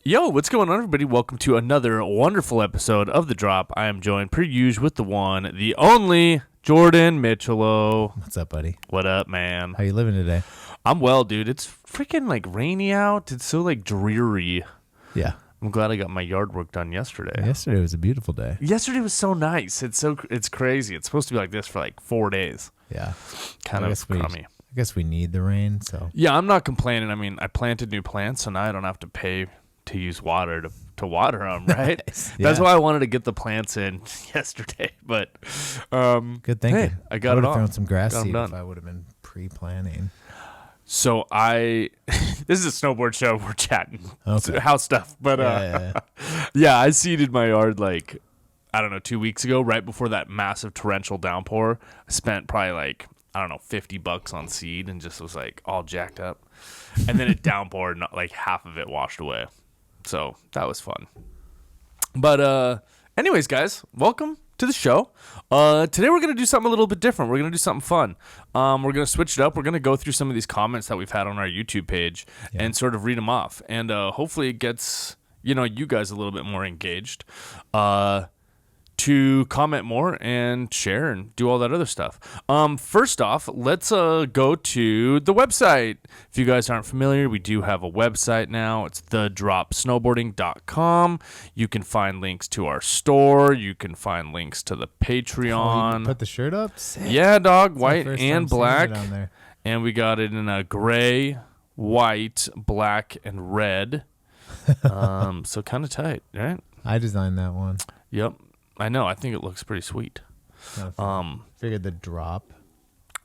Yo, what's going on, everybody? Welcome to another wonderful episode of The Drop. I am joined, per usual, with the one, the only, Jordan Mitchello. What's up, buddy? What up, man? How you living today? I'm well, dude. It's freaking, rainy out. It's so, dreary. Yeah. I'm glad I got my yard work done yesterday. Yesterday was a beautiful day. Yesterday was so nice. It's crazy. It's supposed to be like this for, 4 days. Yeah. Kind of crummy. I guess we need the rain, so. Yeah, I'm not complaining. I mean, I planted new plants, so now I don't have to pay to use water to water them, right? Nice. That's Yeah. why I wanted to get the plants in yesterday, but Good thinking. hey, I got would it have on. thrown some grass Got 'em seed done. if I would have been pre-planning. So this is a snowboard show. We're chatting Okay. house stuff, but Yeah. yeah, I seeded my yard 2 weeks ago, right before that massive torrential downpour. I spent probably $50 on seed and just was all jacked up, and then it downpoured, and half of it washed away. So that was fun. But anyways, guys, welcome to the show. Today we're going to do something a little bit different. We're going to do something fun. We're going to switch it up. We're going to go through some of these comments that we've had on our YouTube page and sort of read them off. And hopefully it gets, you guys a little bit more engaged to comment more and share and do all that other stuff. First off, let's go to the website. If you guys aren't familiar, we do have a website now. It's thedropsnowboarding.com. You can find links to our store. You can find links to the Oh, Patreon. you put the shirt up? Sick. Yeah, dog, It's my white first and time seeing black. it on there. And we got it in a gray, white, black, and red. So kind of tight, right? I designed that one. Yep. I know. I think it looks pretty sweet. Kinda fun. Figured the drop.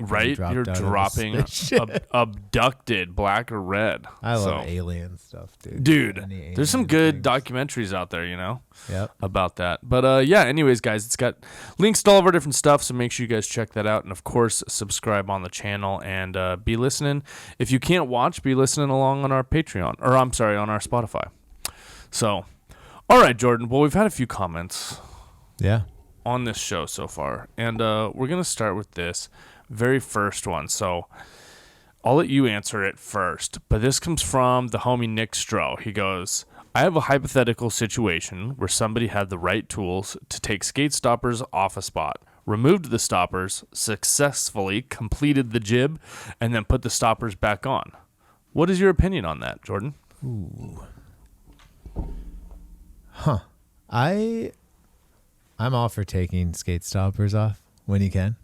Right? dropped You're out of the dropping spaceship. abducted, black or red. I love So, alien stuff, dude. dude, Any there's some alien good things. documentaries out there, Yep. about that. But yeah, anyways, guys, it's got links to all of our different stuff, so make sure you guys check that out. And of course, subscribe on the channel and be listening. If you can't watch, be listening along on our Patreon, or I'm sorry, on our Spotify. So, all right, Jordan. Well, we've had a few comments Yeah. on this show so far, and we're gonna start with this very first one. So I'll let you answer it first, but this comes from the homie Nick Stroh. He goes, I have a hypothetical situation where somebody had the right tools to take skate stoppers off a spot, removed the stoppers, successfully completed the jib, and then put the stoppers back on. What is your opinion on that, Jordan? Ooh. Huh. I'm all for taking skate stoppers off when you can.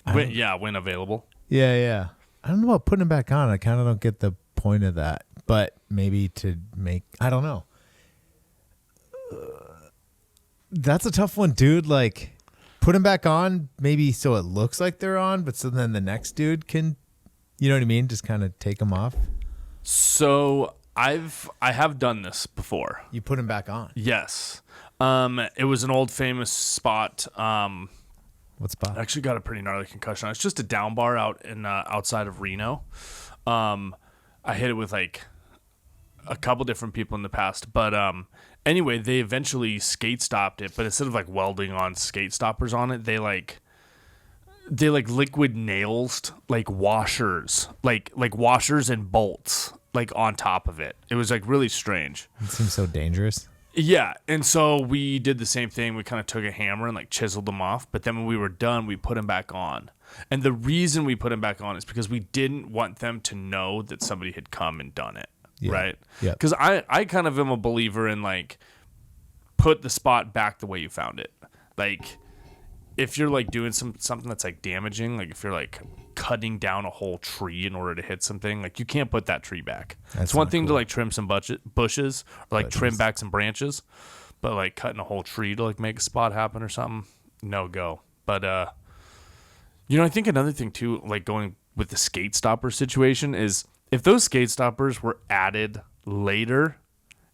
When available. Yeah. I don't know about putting them back on. I kind of don't get the point of that. But maybe to make, I don't know. That's a tough one, dude. Put them back on, maybe so it looks like they're on, but so then the next dude can, you know what I mean? Just kind of take them off. So I have done this before. You put them back on. Yes. It was an old famous spot. What spot? I actually got a pretty gnarly concussion. It's just a down bar out in outside of Reno. I hit it with a couple different people in the past, but anyway, they eventually skate stopped it. But instead of welding on skate stoppers on it, they liquid nails washers, like washers and bolts on top of it. It was really strange. It seems so dangerous. Yeah, and so we did the same thing. We kind of took a hammer and chiseled them off, but then when we were done, we put them back on. And the reason we put them back on is because we didn't want them to know that somebody had come and done it, right? Yeah. Because I kind of am a believer in put the spot back the way you found it. If you're doing something that's damaging, if you're cutting down a whole tree in order to hit something, you can't put that tree back. It's one thing to trim some bushes or trim back some branches, but cutting a whole tree to make a spot happen or something, no go. But I think another thing too, going with the skate stopper situation, is if those skate stoppers were added later,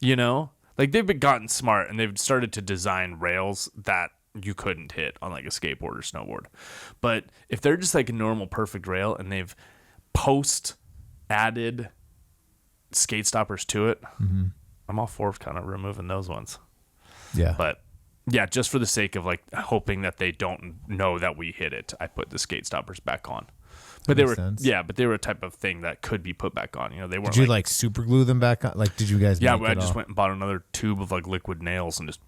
they've been gotten smart and they've started to design rails that you couldn't hit on a skateboard or snowboard. But if they're just a normal perfect rail and they've post added skate stoppers to it, I'm all for kind of removing those ones. Yeah. But yeah, just for the sake of hoping that they don't know that we hit it, I put the skate stoppers back on. But they makes were sense. but they were a type of thing that could be put back on. You know, they weren't. Did you like super glue them back on? Like, did you guys? Yeah, make I it just all? went and bought another tube of like liquid nails and just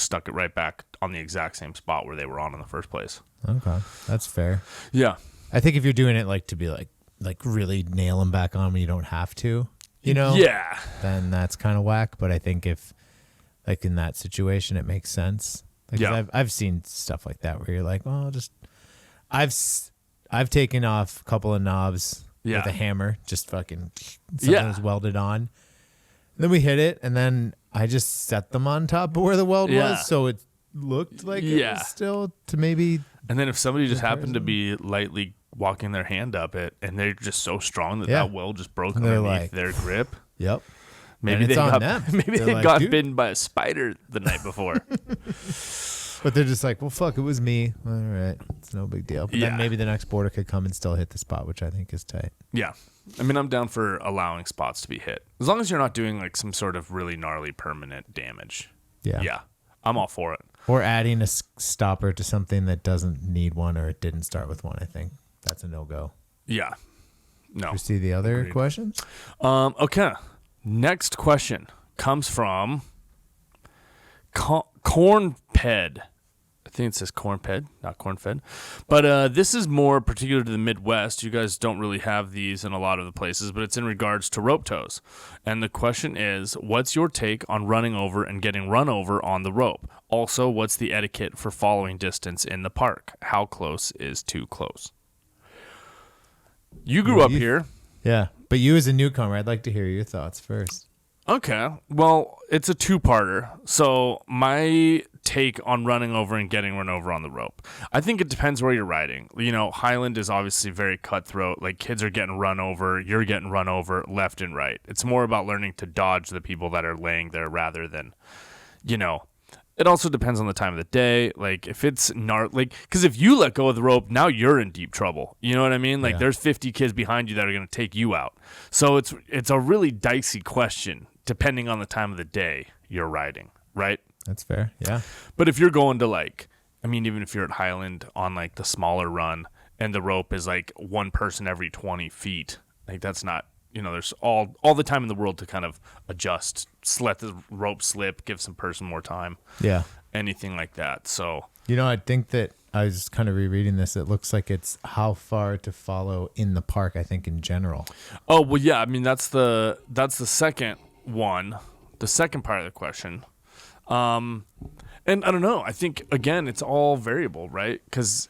stuck it right back on the exact same spot where they were on in the first place. Okay, that's fair. Yeah. I think if you're doing it like to be like really nail them back on when you don't have to, you know, Yeah. then that's kind of whack. But I think if like in that situation, it makes sense. Like, 'cause Yeah. I've seen stuff like that where you're like, well, just I've taken off a couple of knobs Yeah. with a hammer, just fucking something Yeah. was welded on. Then we hit it, and then I just set them on top of where the weld Yeah. was, so it looked like it Yeah. was still to maybe. And then if somebody just happened to be lightly walking their hand up it and they're just so strong that Yeah. that weld just broke And they're underneath like- their grip. Yep. Maybe it's they on got them. maybe They're they like, got "Dude." bitten by a spider the night before. But they're just like, well, fuck, it was me. All right, it's no big deal. But Yeah. then maybe the next border could come and still hit the spot, which I think is tight. Yeah. I mean, I'm down for allowing spots to be hit. As long as you're not doing like some sort of really gnarly permanent damage. Yeah. Yeah. I'm all for it. Or adding a stopper to something that doesn't need one or it didn't start with one. I think that's a no-go. Yeah. No. You see the other Agreed. questions? Okay. Next question comes from Cornped. I think it says Cornped, not Cornfed. But this is more particular to the Midwest. You guys don't really have these in a lot of the places, but it's in regards to rope tows. And the question is, what's your take on running over and getting run over on the rope? Also, what's the etiquette for following distance in the park? How close is too close? You grew Well, up here. Yeah. But you as a newcomer, I'd like to hear your thoughts first. Okay. Well, it's a two-parter. So my take on running over and getting run over on the rope. I think it depends where you're riding. You know, Highland is obviously very cutthroat. Like kids are getting run over, you're getting run over left and right. It's more about learning to dodge the people that are laying there rather than, you know. It also depends on the time of the day. Like if it's because if you let go of the rope, now you're in deep trouble. You know what I mean? Like Yeah. there's 50 kids behind you that are going to take you out. So it's a really dicey question depending on the time of the day you're riding, right? That's fair. Yeah. But if you're going to even if you're at Highland on like the smaller run and the rope is like one person every 20 feet, like that's not, there's all the time in the world to kind of adjust, let the rope slip, give some person more time, Yeah. anything like that. So I think that I was kind of rereading this. It looks like it's how far to follow in the park, I think, in general. oh, well, yeah, I mean, that's the second one, the second part of the question. And I don't know. I think, again, it's all variable, right? Because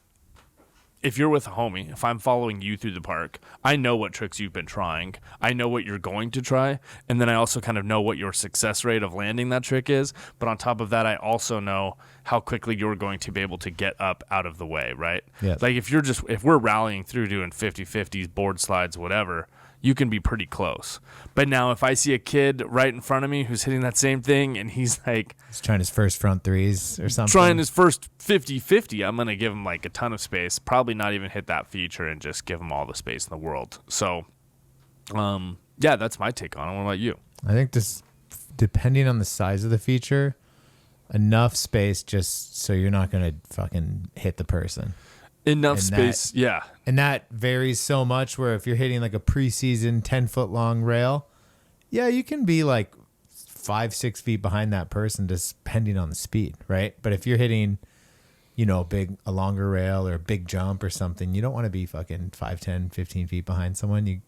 if you're with a homie, if I'm following you through the park, I know what tricks you've been trying. I know what you're going to try. And then I also kind of know what your success rate of landing that trick is. But on top of that, I also know how quickly you're going to be able to get up out of the way, right? Yeah. Like if we're rallying through doing 50-50s, board slides, whatever, you can be pretty close. But now if I see a kid right in front of me who's hitting that same thing and he's like He's trying his first front threes or something. trying his first 50-50, I'm going to give him like a ton of space, probably not even hit that feature and just give him all the space in the world. So, yeah, that's my take on it. What about you? I think just depending on the size of the feature, enough space just so you're not going to fucking hit the person. Enough And space. Yeah. And that varies so much where if you're hitting like a preseason 10-foot long rail, yeah, you can be like 5-6 feet behind that person just depending on the speed, right? But if you're hitting, a longer rail or a big jump or something, you don't want to be fucking 5, 10, 15 feet behind someone. You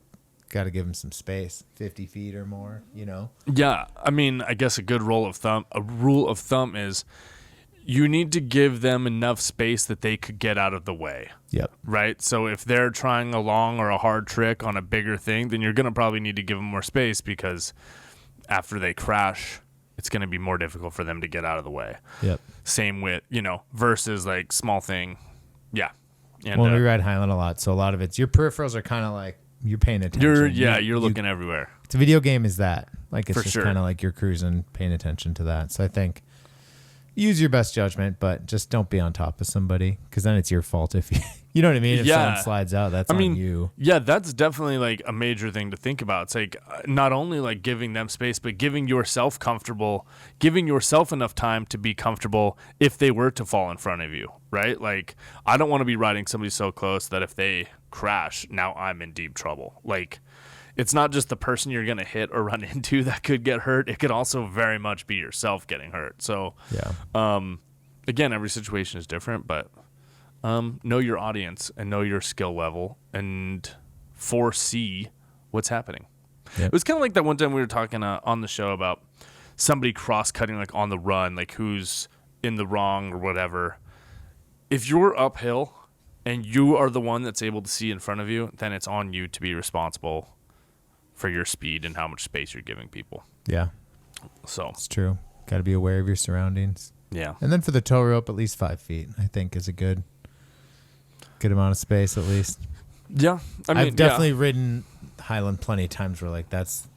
got to give them some space, 50 feet or more, Yeah. I mean, I guess a rule of thumb is you need to give them enough space that they could get out of the way. Yep. Right? So if they're trying a long or a hard trick on a bigger thing, then you're going to probably need to give them more space because after they crash, it's going to be more difficult for them to get out of the way. Yep. Same with, versus like small thing. Yeah. And Well, we ride Highland a lot, so a lot of it's your peripherals are kind of like you're paying attention. you're looking everywhere. It's a video game is that. Like it's For just sure. kind of like you're cruising, paying attention to that. So I think use your best judgment, but just don't be on top of somebody, because then it's your fault if you know what I mean? If someone slides out, that's on you. Yeah, that's definitely like a major thing to think about. It's like not only like giving them space, but giving yourself enough time to be comfortable if they were to fall in front of you, right? Like, I don't want to be riding somebody so close that if they crash, now I'm in deep trouble. Like, it's not just the person you're going to hit or run into that could get hurt. It could also very much be yourself getting hurt. So, again, every situation is different, but know your audience and know your skill level and foresee what's happening. Yep. It was kind of like that one time we were talking on the show about somebody cross-cutting like on the run, like who's in the wrong or whatever. If you're uphill and you are the one that's able to see in front of you, then it's on you to be responsible for your speed and how much space you're giving people. Yeah. So it's true. Got to be aware of your surroundings. Yeah. And then for the tow rope, at least 5 feet, I think, is a good amount of space at least. Yeah. I mean, I've definitely ridden Highland plenty of times where like that's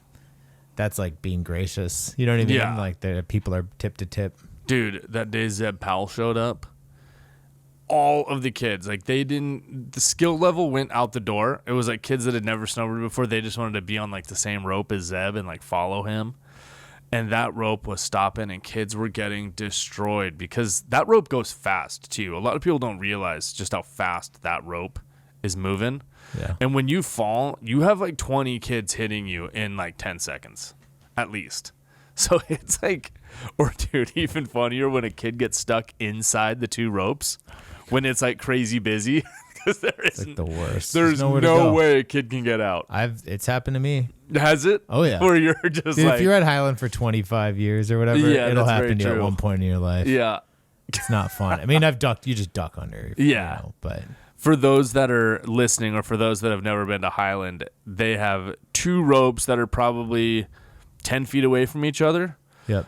like being gracious. You know what I mean? Yeah. Like the people are tip to tip. Dude, that day Zeb Powell showed up, all of the kids, like the skill level went out the door. It was like kids that had never snowboarded before. They just wanted to be on like the same rope as Zeb and like follow him. And that rope was stopping and kids were getting destroyed because that rope goes fast too. A lot of people don't realize just how fast that rope is moving. Yeah. And when you fall, you have like 20 kids hitting you in like 10 seconds at least. So it's like, or dude, even funnier when a kid gets stuck inside the two ropes when it's like crazy busy. Because it's like the worst. There's no way a kid can get out. It's happened to me. Has it? Oh yeah. Or you're just dude, like, if you're at Highland for 25 years or whatever, it'll happen to you at one point in your life. Yeah. It's not fun. I mean, you just duck under. Yeah. You know, but for those that are listening or for those that have never been to Highland, they have two ropes that are probably 10 feet away from each other. Yep.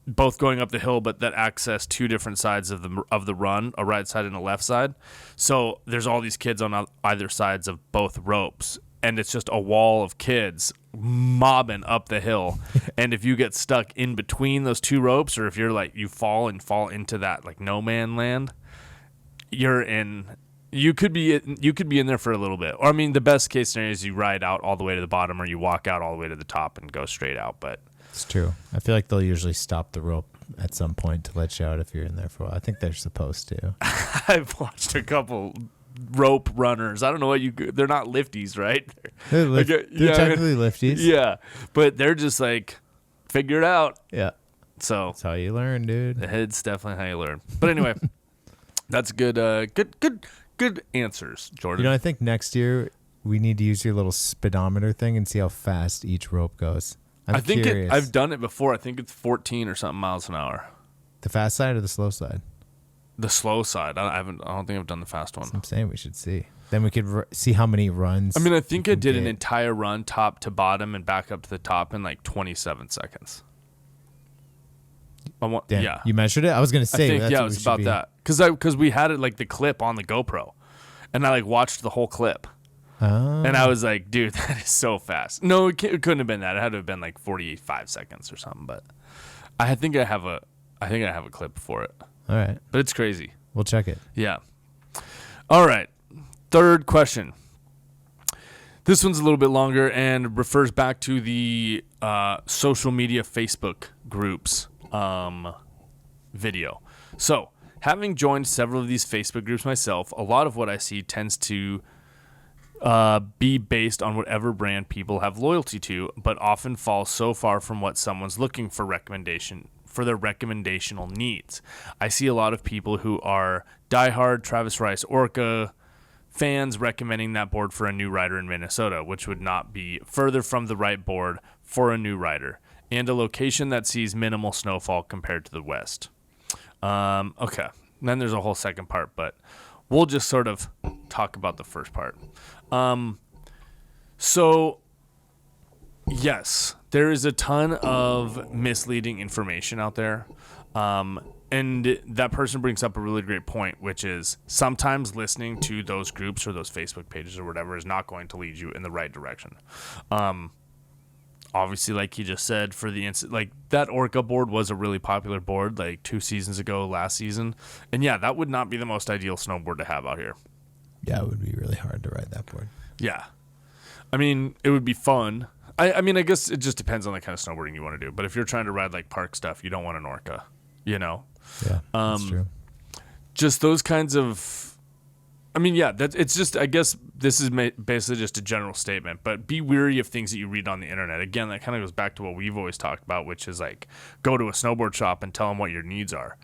Both going up the hill, but that access two different sides of the run, a right side and a left side. So there's all these kids on either sides of both ropes, and it's just a wall of kids mobbing up the hill. And if you get stuck in between those two ropes, or if you're like you fall into that like no man land, you're in. You could be in there for a little bit. Or I mean, the best case scenario is you ride out all the way to the bottom, or you walk out all the way to the top and go straight out. But it's true. I feel like they'll usually stop the rope at some point to let you out if you're in there for a while. I think they're supposed to. I've watched a couple rope runners. I don't know they're not lifties, right? They're technically lifties. Yeah, but they're just like, figure it out. Yeah. So that's how you learn, dude. It's definitely how you learn. But anyway, that's good. Good answers, Jordan. You know, I think next year we need to use your little speedometer thing and see how fast each rope goes. I'm curious. I've done it before. I think it's 14 or something miles an hour. The fast side or the slow side? The slow side. I don't think I've done the fast one. I'm saying we should see. Then we could see how many runs. I mean, I think I did an entire run top to bottom and back up to the top in like 27 seconds. Damn, yeah. You measured it? I was going to say. I think, it was about that. Because we had it like the clip on the GoPro. And I like watched the whole clip. Oh. And I was like, dude, that is so fast. No, it couldn't have been that. It had to have been like 45 seconds or something. But I think I have a clip for it. All right. But it's crazy. We'll check it. Yeah. All right. Third question. This one's a little bit longer and refers back to the social media Facebook groups video. So, having joined several of these Facebook groups myself, a lot of what I see tends to be based on whatever brand people have loyalty to, but often falls so far from what someone's looking for their recommendational needs. I see a lot of people who are diehard Travis Rice Orca fans recommending that board for a new rider in Minnesota, which would not be further from the right board for a new rider, and a location that sees minimal snowfall compared to the West. Okay. And then there's a whole second part, but we'll just sort of talk about the first part. So, yes, there is a ton of misleading information out there. And that person brings up a really great point, which is sometimes listening to those groups or those Facebook pages or whatever is not going to lead you in the right direction. obviously, like you just said, for the like that Orca board was a really popular board like 2 seasons ago, last season. And yeah, that would not be the most ideal snowboard to have out here. Yeah, it would be really hard to ride that board. Yeah. I mean, it would be fun. I mean, I guess it just depends on the kind of snowboarding you want to do. But if you're trying to ride like park stuff, you don't want an Orca, you know? Yeah, that's true. Just those kinds of, I mean, yeah, it's just, I guess this is basically just a general statement, but be wary of things that you read on the internet. Again, that kind of goes back to what we've always talked about, which is like, go to a snowboard shop and tell them what your needs are.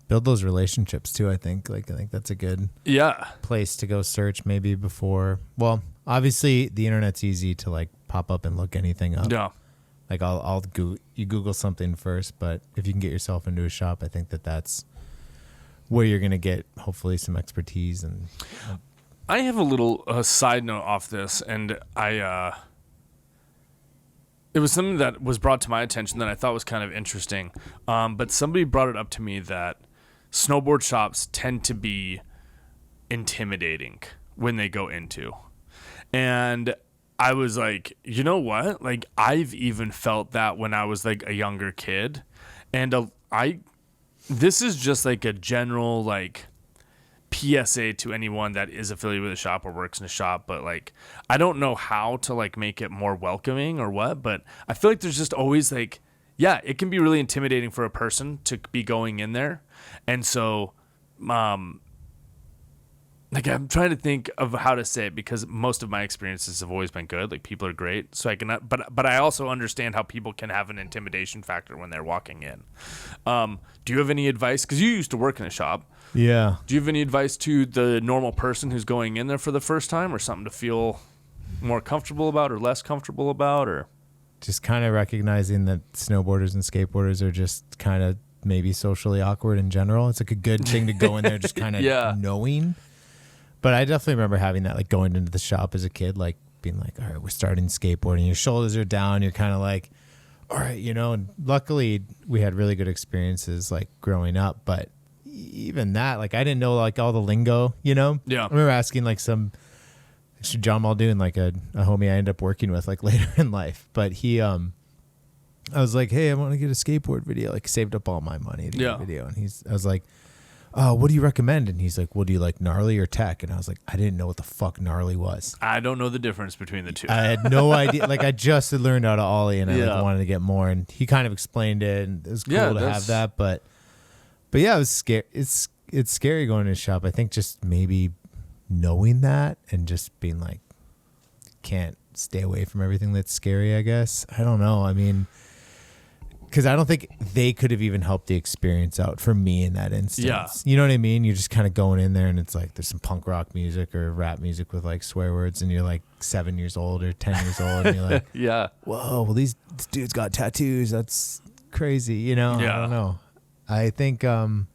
Build those relationships too, I think. I think that's a good place to go search maybe before. Well, obviously the internet's easy to like pop up and look anything up. Yeah. Like you Google something first, but if you can get yourself into a shop, I think that's where you're going to get hopefully some expertise. And I have a little side note off this, and it was something that was brought to my attention that I thought was kind of interesting. But somebody brought it up to me that snowboard shops tend to be intimidating when they go into. And I was like, you know what? Like, I've even felt that when I was like a younger kid. And this is just like a general like PSA to anyone that is affiliated with a shop or works in a shop, but like I don't know how to like make it more welcoming or what, but I feel like there's just always like, yeah, it can be really intimidating for a person to be going in there. And so like I'm trying to think of how to say it because most of my experiences have always been good. Like people are great, so I can. But I also understand how people can have an intimidation factor when they're walking in. Do you have any advice? Because you used to work in a shop. yeah, Do you have any advice to the normal person who's going in there for the first time, or something to feel more comfortable about, or less comfortable about, or just kind of recognizing that snowboarders and skateboarders are just kind of maybe socially awkward in general. It's like a good thing to go in there just kind of knowing. But I definitely remember having that, like going into the shop as a kid, like being like, all right, we're starting skateboarding. Your shoulders are down. You're kind of like, all right, you know, and luckily we had really good experiences like growing up. But even that, like I didn't know like all the lingo, you know? Yeah. I remember asking like actually John Muldoon, like a homie I ended up working with like later in life. But he, I was like, hey, I want to get a skateboard video, like saved up all my money to get a video. And I was like, oh, what do you recommend? And he's like, well, do you like gnarly or tech? And I was like, I didn't know what the fuck gnarly was. I don't know the difference between the two. I had no idea. Like I just had learned how to ollie and I like, wanted to get more. And he kind of explained it and it was cool to have that. But yeah, it was scary. It's scary going to a shop. I think just maybe knowing that and just being like, can't stay away from everything that's scary, I guess. I don't know. I mean, because I don't think they could have even helped the experience out for me in that instance. Yeah. You know what I mean? You're just kind of going in there and it's like there's some punk rock music or rap music with like swear words and you're like 7 years old or 10 years old and you're like, yeah. Whoa, well, this dude's got tattoos. That's crazy. You know? Yeah. I don't know. I think from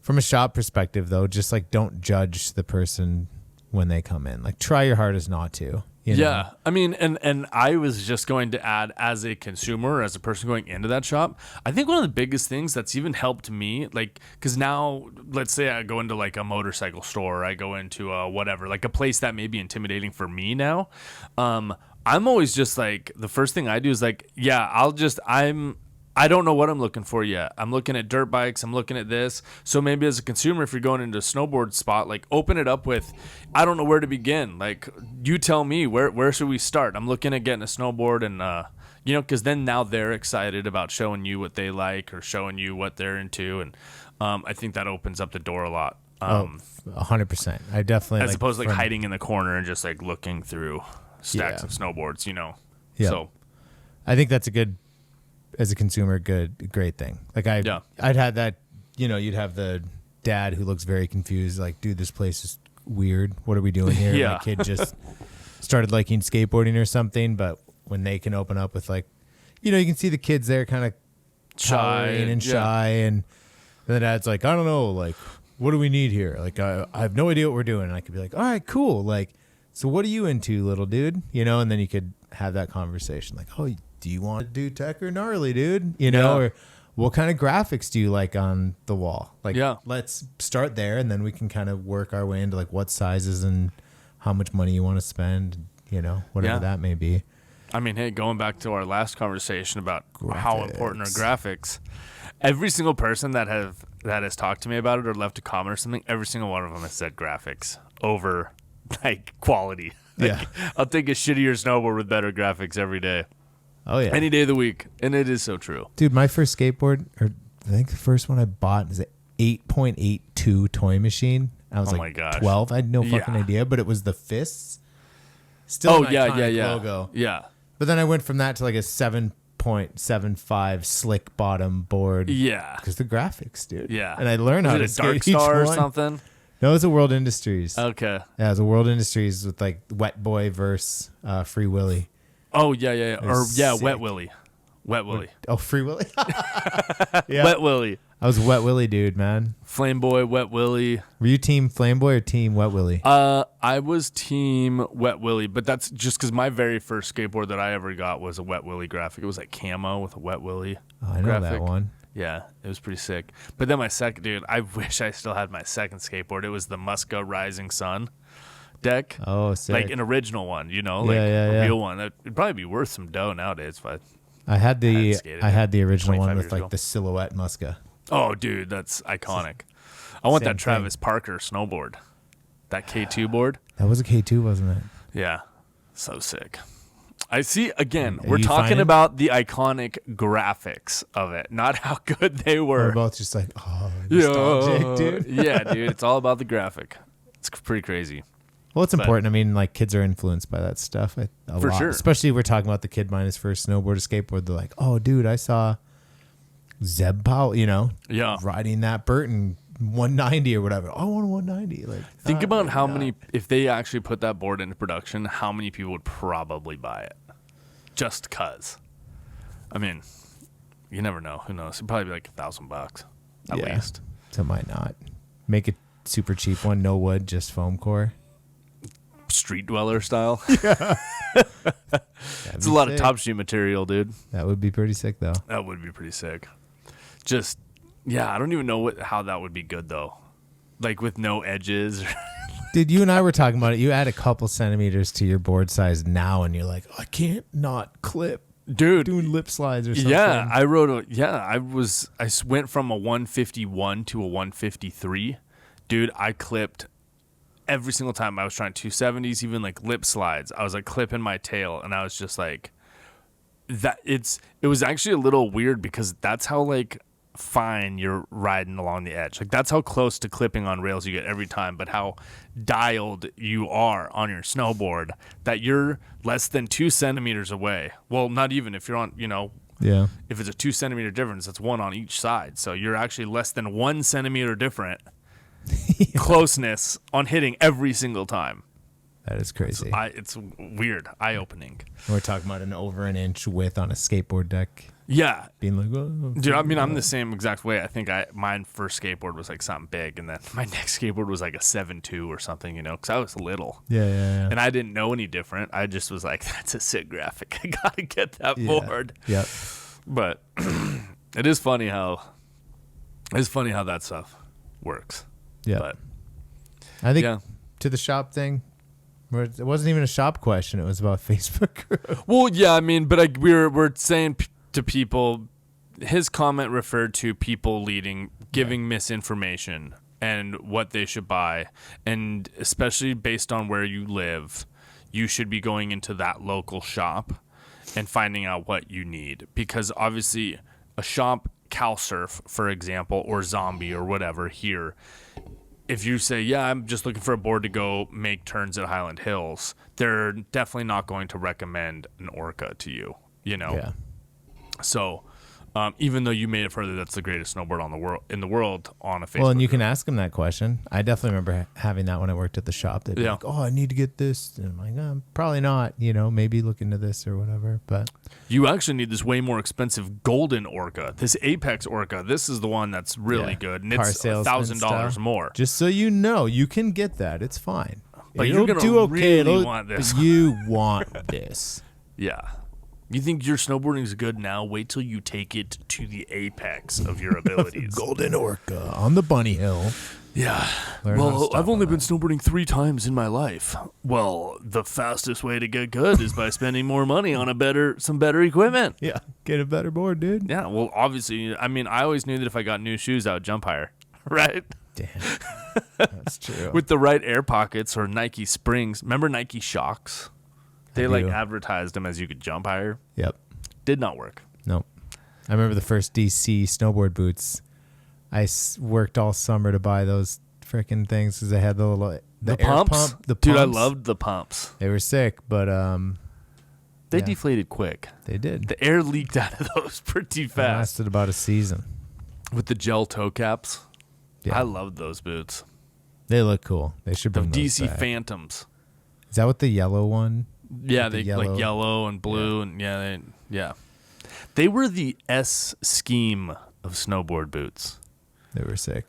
a shop perspective, though, just like don't judge the person when they come in. Like try your hardest not to. You know? Yeah, I mean, and I was just going to add, as a consumer, as a person going into that shop, I think one of the biggest things that's even helped me, like, because now, let's say I go into like a motorcycle store, or I go into whatever, like a place that may be intimidating for me now. I'm always just like, the first thing I do is like, yeah, I don't know what I'm looking for yet. I'm looking at dirt bikes. I'm looking at this. So maybe as a consumer, if you're going into a snowboard spot, like open it up with, I don't know where to begin. Like you tell me, where should we start? I'm looking at getting a snowboard and, you know, because then now they're excited about showing you what they like or showing you what they're into. And I think that opens up the door a lot. 100%. I definitely, as opposed to like hiding in the corner and just like looking through stacks of snowboards, you know? Yeah. So I think that's a good, as a consumer, great thing. Like I'd had that, you know, you'd have the dad who looks very confused, like, dude, this place is weird. What are we doing here? Yeah. My kid just started liking skateboarding or something, but when they can open up with like, you know, you can see the kids there kind of shy and the dad's like, I don't know, like, what do we need here? Like, I have no idea what we're doing. And I could be like, all right, cool. Like, so what are you into, little dude? You know, and then you could have that conversation like, oh, do you want to do tech or gnarly, dude? You know, or what kind of graphics do you like on the wall? Like, let's start there, and then we can kind of work our way into like what sizes and how much money you want to spend, you know, whatever that may be. I mean, hey, going back to our last conversation about how important are graphics, every single person that has talked to me about it or left a comment or something, every single one of them has said graphics over like quality. Yeah. I'll take a shittier snowboard with better graphics every day, Oh yeah. any day of the week, and it is so true. Dude, my first skateboard, or I think the first one I bought is an 8.82 toy machine. I was Oh like my gosh. 12. I had no fucking Yeah. idea, but it was the fists. Still an yeah, iconic yeah. logo. Yeah. But then I went from that to like a 7.75 slick bottom board. Yeah. Because the graphics, dude. Yeah. And I learned how to Is it a Dark skate each Star or one. something? No, it's a World Industries. Okay. Yeah, it's a World Industries with like Wet Boy versus Free Willy. Oh, yeah. Or, yeah, sick. Wet Willy. Wet Willy. Oh, Free Willy? Yeah. Wet Willy. I was Wet Willy, dude, man. Flame Boy, Wet Willy. Were you team Flame Boy or team Wet Willy? I was team Wet Willy, but that's just because my very first skateboard that I ever got was a Wet Willy graphic. It was like camo with a Wet Willy Oh, I know graphic. that one. Yeah, it was pretty sick. But then my second, dude, I wish I still had my second skateboard. It was the Muska Rising Sun deck. Oh, sick. Like an original one, you know, like Yeah, a yeah. real one. It'd probably be worth some dough nowadays. But I had the skated I had the original 25 one with years like ago. the silhouette Muska. oh, dude, that's iconic. I want Same that Travis Parker snowboard, that K2 board. That was a K2, wasn't it? Yeah, so sick. I see. Again, Are we're you talking finding- about the iconic graphics of it, not how good they We're were. both just like, oh, nostalgic, dude. Yeah, dude, it's all about the graphic. It's pretty crazy. Well, it's important. I mean, like kids are influenced by that stuff a For lot. sure. Especially we're talking about the kid buying his first snowboard or skateboard. They're like, oh, dude, I saw Zeb Powell, Yeah. riding that Burton 190 or whatever. I want a 190. Like, Think about how many, if they actually put that board into production, how many people would probably buy it? Just cause. I mean, you never know. Who knows? It'd probably be like $1,000 at Yeah. least. So might not make a super cheap one, no wood, just foam core. Street dweller style. That'd It's a be lot of sick. top sheet material, dude. That would be pretty sick, though. That would be pretty sick. Just, yeah, I don't even know how that would be good though. Like with no edges. Dude, you and I were talking about it. You add a couple centimeters to your board size now, and you're like, I can't not clip Dude, doing lip slides or something. yeah, I went from a 151 to a 153. Dude, I clipped every single time I was trying 270s, even like lip slides. I was like clipping my tail, and I was just like, it was actually a little weird because that's how like fine you're riding along the edge. Like that's how close to clipping on rails you get every time, but how dialed you are on your snowboard that you're less than 2 centimeters away. Well, not even if you're on, Yeah. if it's a 2 centimeter difference, that's one on each side. So you're actually less than 1 centimeter different closeness on hitting every single time. That is crazy. It's weird, eye opening. We're talking about an over an inch width on a skateboard deck. Yeah, Being like, oh, dude. I mean, I'm the same exact way. I think my first skateboard was like something big, and then my next skateboard was like a 7.2 or something. Because I was little. yeah. And I didn't know any different. I just was like, that's a sick graphic. I gotta get that board. Yep. But it is funny how that stuff works. Yeah. But I think yeah. to the shop thing, where it wasn't even a shop question. It was about Facebook group. Well, yeah, I mean, but we're saying to people, his comment referred to people giving misinformation and what they should buy, and especially based on where you live, you should be going into that local shop and finding out what you need, because obviously a shop, CalSurf, for example, or Zombie or whatever here, if you say, yeah, I'm just looking for a board to go make turns at Highland Hills, they're definitely not going to recommend an Orca to you, Yeah. So even though you made it further, that's the greatest snowboard in the world on a Facebook. Well, and you can ask them that question. I definitely remember having that when I worked at the shop. They'd be Yeah. like, oh, I need to get this. And I'm like, probably not, maybe look into this or whatever. But You actually need this way more expensive golden Orca. This Apex Orca, this is the one that's really Yeah. good. And Car it's salesman $1,000 style. more. just so you know, you can get that. It's fine. But It'll you're gonna do okay. really It'll- want this. You want this. Yeah. You think your snowboarding is good now? Wait till you take it to the apex of your abilities. Golden Orca on the bunny hill. Yeah. Learn how to Well, stop I've only on been snowboarding 3 times in my life. Well, the fastest way to get good is by spending more money on some better equipment. Yeah, get a better board, dude. Yeah, well, obviously, I mean, I always knew that if I got new shoes, I would jump higher, right? Damn, that's true. With the right air pockets or Nike springs. Remember Nike Shocks? They I like do. advertised them as you could jump higher. Yep. Did not work. Nope. I remember the first DC snowboard boots. I worked all summer to buy those freaking things because they had the little The air pumps? pump. The Dude, I pumps. loved the pumps. They were sick, but They Yeah. deflated quick. they did. The air leaked out of those pretty They fast. lasted about a season. With the gel toe caps. Yeah. I loved those boots. They look cool. They should The bring those DC back. Phantoms. Is that what the yellow one? Yeah, With the they like yellow- yellow and blue and yeah. They were the S scheme of snowboard boots. They were sick.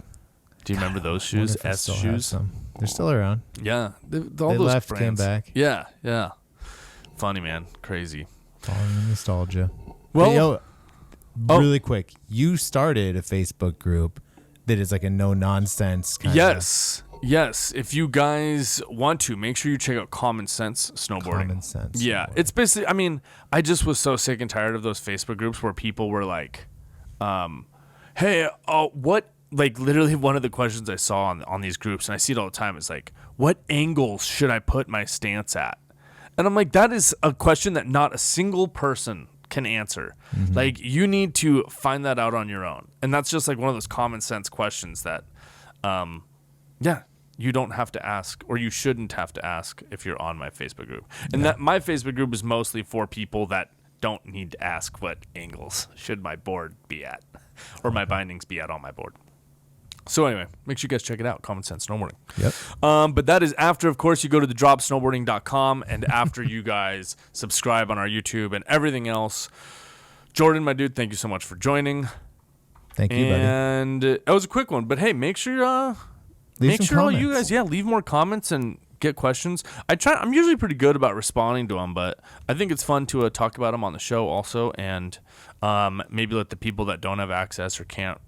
Do you remember those Wonder shoes? if I S still have shoes? some. They're still around. Yeah. All They those left, came brands. back. Yeah, yeah. Funny, man. Crazy. Following the nostalgia. Well, Hey, yo, oh. really quick. You started a Facebook group that is like a no nonsense kind Yes. If you guys want to, make sure you check out Common Sense Snowboarding. Common sense. Yeah, it's basically. I mean, I just was so sick and tired of those Facebook groups where people were like, "Hey, what?" Like literally, one of the questions I saw on these groups, and I see it all the time, is like, "What angles should I put my stance at?" And I'm like, that is a question that not a single person can answer. Like, you need to find that out on your own, and that's just like one of those common sense questions that, yeah, you don't have to ask, or you shouldn't have to ask if you're on my Facebook group. And that my Facebook group is mostly for people that don't need to ask what angles should my board be at, or my bindings be at on my board. So anyway, make sure you guys check it out, Common Sense Snowboarding. Yep. But that is after, of course, you go to thedropsnowboarding.com, and after you guys subscribe on our YouTube and everything else. Jordan, my dude, thank you so much for joining. Thank you, buddy. And it was a quick one, but hey, make sure Leave some all you comments. guys, leave more comments and get questions. I'm usually pretty good about responding to them, but I think it's fun to talk about them on the show also, and maybe let the people that don't have access or can't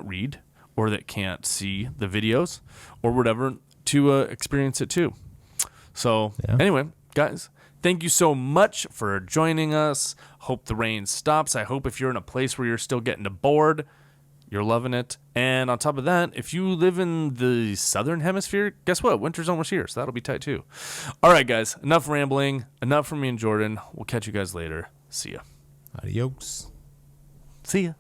read or that can't see the videos or whatever to experience it too. So anyway, guys, thank you so much for joining us. Hope the rain stops. I hope if you're in a place where you're still getting bored, you're loving it. And on top of that, if you live in the southern hemisphere, guess what? Winter's almost here, so that'll be tight too. All right, guys, enough rambling. Enough from me and Jordan. We'll catch you guys later. See ya. Adios. See ya.